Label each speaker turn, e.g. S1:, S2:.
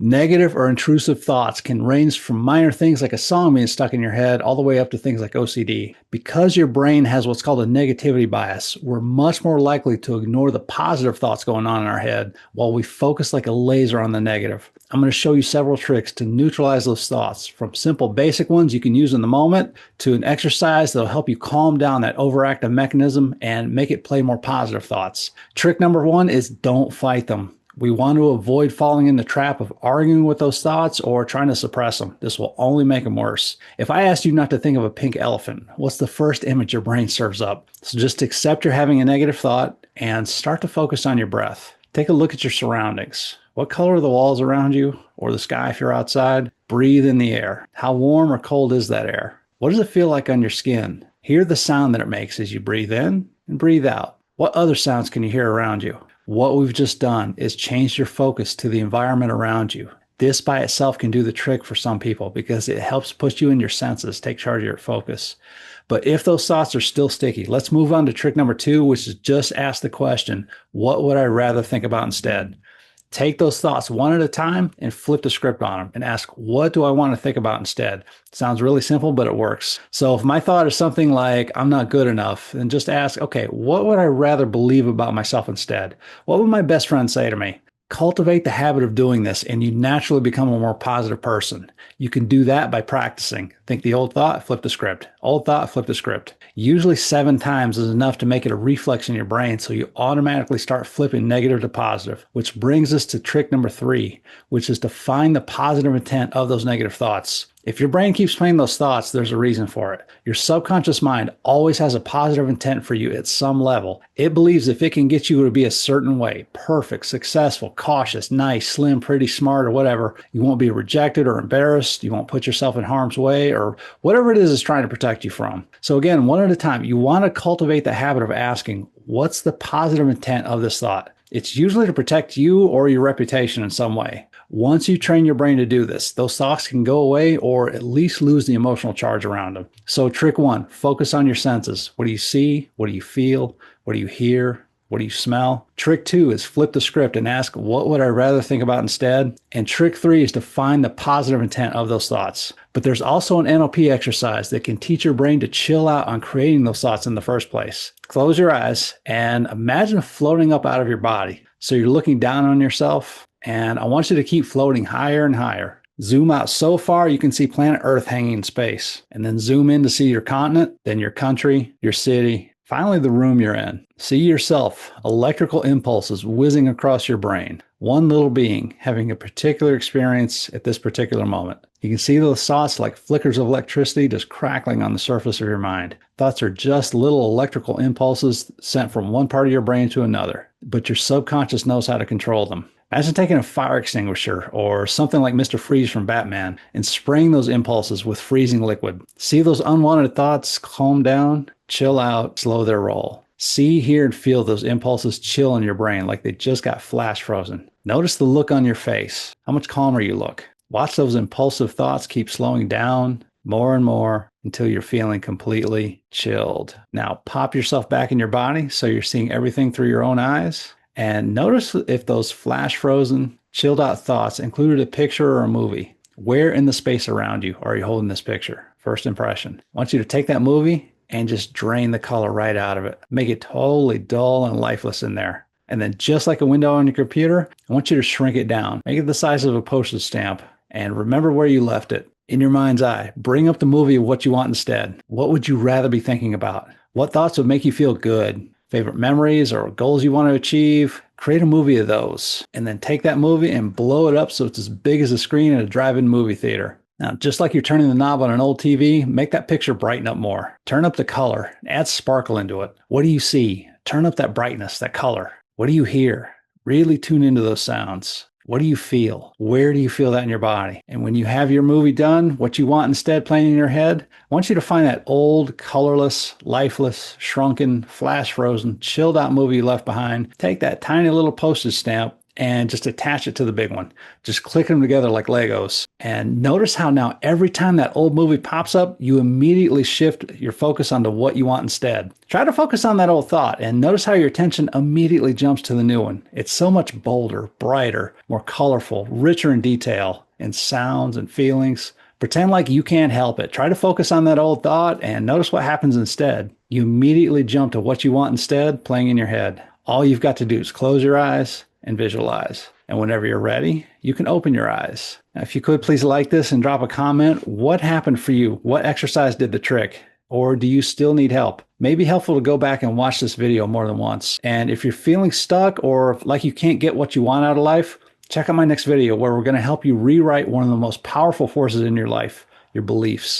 S1: Negative or intrusive thoughts can range from minor things like a song being stuck in your head all the way up to things like OCD. Because your brain has what's called a negativity bias, we're much more likely to ignore the positive thoughts going on in our head while we focus like a laser on the negative. I'm going to show you several tricks to neutralize those thoughts, from simple basic ones you can use in the moment to an exercise that'll help you calm down that overactive mechanism and make it play more positive thoughts. Trick number one is don't fight them. We want to avoid falling in the trap of arguing with those thoughts or trying to suppress them. This will only make them worse. If I asked you not to think of a pink elephant, what's the first image your brain serves up? So just accept you're having a negative thought and start to focus on your breath. Take a look at your surroundings. What color are the walls around you or the sky if you're outside? Breathe in the air. How warm or cold is that air? What does it feel like on your skin? Hear the sound that it makes as you breathe in and breathe out. What other sounds can you hear around you? What we've just done is change your focus to the environment around you. This by itself can do the trick for some people because it helps push you in your senses, take charge of your focus. But if those thoughts are still sticky, let's move on to trick number two, which is just ask the question, what would I rather think about instead? Take those thoughts one at a time and flip the script on them and ask, what do I want to think about instead? It sounds really simple, but it works. So if my thought is something like, I'm not good enough, then just ask, okay, what would I rather believe about myself instead? What would my best friend say to me? Cultivate the habit of doing this and you naturally become a more positive person. You can do that by practicing. Think the old thought, flip the script. Old thought, flip the script. Usually 7 times is enough to make it a reflex in your brain, so you automatically start flipping negative to positive, which brings us to trick number 3, which is to find the positive intent of those negative thoughts. If your brain keeps playing those thoughts, there's a reason for it. Your subconscious mind always has a positive intent for you at some level. It believes if it can get you to be a certain way, perfect, successful, cautious, nice, slim, pretty, smart, or whatever, you won't be rejected or embarrassed, you won't put yourself in harm's way, or whatever it is it's trying to protect you from. So again, one at a time, you want to cultivate the habit of asking, what's the positive intent of this thought? It's usually to protect you or your reputation in some way. Once you train your brain to do this, those thoughts can go away or at least lose the emotional charge around them. So trick 1, focus on your senses. What do you see? What do you feel? What do you hear? What do you smell? Trick 2 is flip the script and ask, what would I rather think about instead? And trick 3 is to find the positive intent of those thoughts. But there's also an NLP exercise that can teach your brain to chill out on creating those thoughts in the first place. Close your eyes and imagine floating up out of your body. So you're looking down on yourself, and I want you to keep floating higher and higher. Zoom out so far you can see planet Earth hanging in space, and then zoom in to see your continent, then your country, your city, finally the room you're in. See yourself, electrical impulses whizzing across your brain. One little being having a particular experience at this particular moment. You can see those thoughts like flickers of electricity just crackling on the surface of your mind. Thoughts are just little electrical impulses sent from one part of your brain to another, but your subconscious knows how to control them. Imagine taking a fire extinguisher or something like Mr. Freeze from Batman and spraying those impulses with freezing liquid. See those unwanted thoughts calm down, chill out, slow their roll. See, hear, and feel those impulses chill in your brain like they just got flash frozen. Notice the look on your face, how much calmer you look. Watch those impulsive thoughts keep slowing down more and more until you're feeling completely chilled. Now pop yourself back in your body so you're seeing everything through your own eyes. And notice if those flash frozen, chilled out thoughts included a picture or a movie. Where in the space around you are you holding this picture? First impression. I want you to take that movie and just drain the color right out of it. Make it totally dull and lifeless in there. And then just like a window on your computer, I want you to shrink it down. Make it the size of a postage stamp. And remember where you left it. In your mind's eye, bring up the movie of what you want instead. What would you rather be thinking about? What thoughts would make you feel good? Favorite memories or goals you want to achieve? Create a movie of those. And then take that movie and blow it up so it's as big as a screen in a drive-in movie theater. Now, just like you're turning the knob on an old TV, make that picture brighten up more. Turn up the color, add sparkle into it. What do you see? Turn up that brightness, that color. What do you hear? Really tune into those sounds. What do you feel? Where do you feel that in your body? And when you have your movie done, what you want instead playing in your head, I want you to find that old, colorless, lifeless, shrunken, flash frozen, chilled out movie you left behind. Take that tiny little postage stamp and just attach it to the big one. Just click them together like Legos. And notice how now every time that old movie pops up, you immediately shift your focus onto what you want instead. Try to focus on that old thought and notice how your attention immediately jumps to the new one. It's so much bolder, brighter, more colorful, richer in detail, in sounds and feelings. Pretend like you can't help it. Try to focus on that old thought and notice what happens instead. You immediately jump to what you want instead, playing in your head. All you've got to do is close your eyes and visualize. And whenever you're ready, you can open your eyes. Now, if you could please like this and drop a comment. What happened for you? What exercise did the trick? Or do you still need help? Maybe helpful to go back and watch this video more than once. And if you're feeling stuck or like you can't get what you want out of life, check out my next video where we're going to help you rewrite one of the most powerful forces in your life, your beliefs.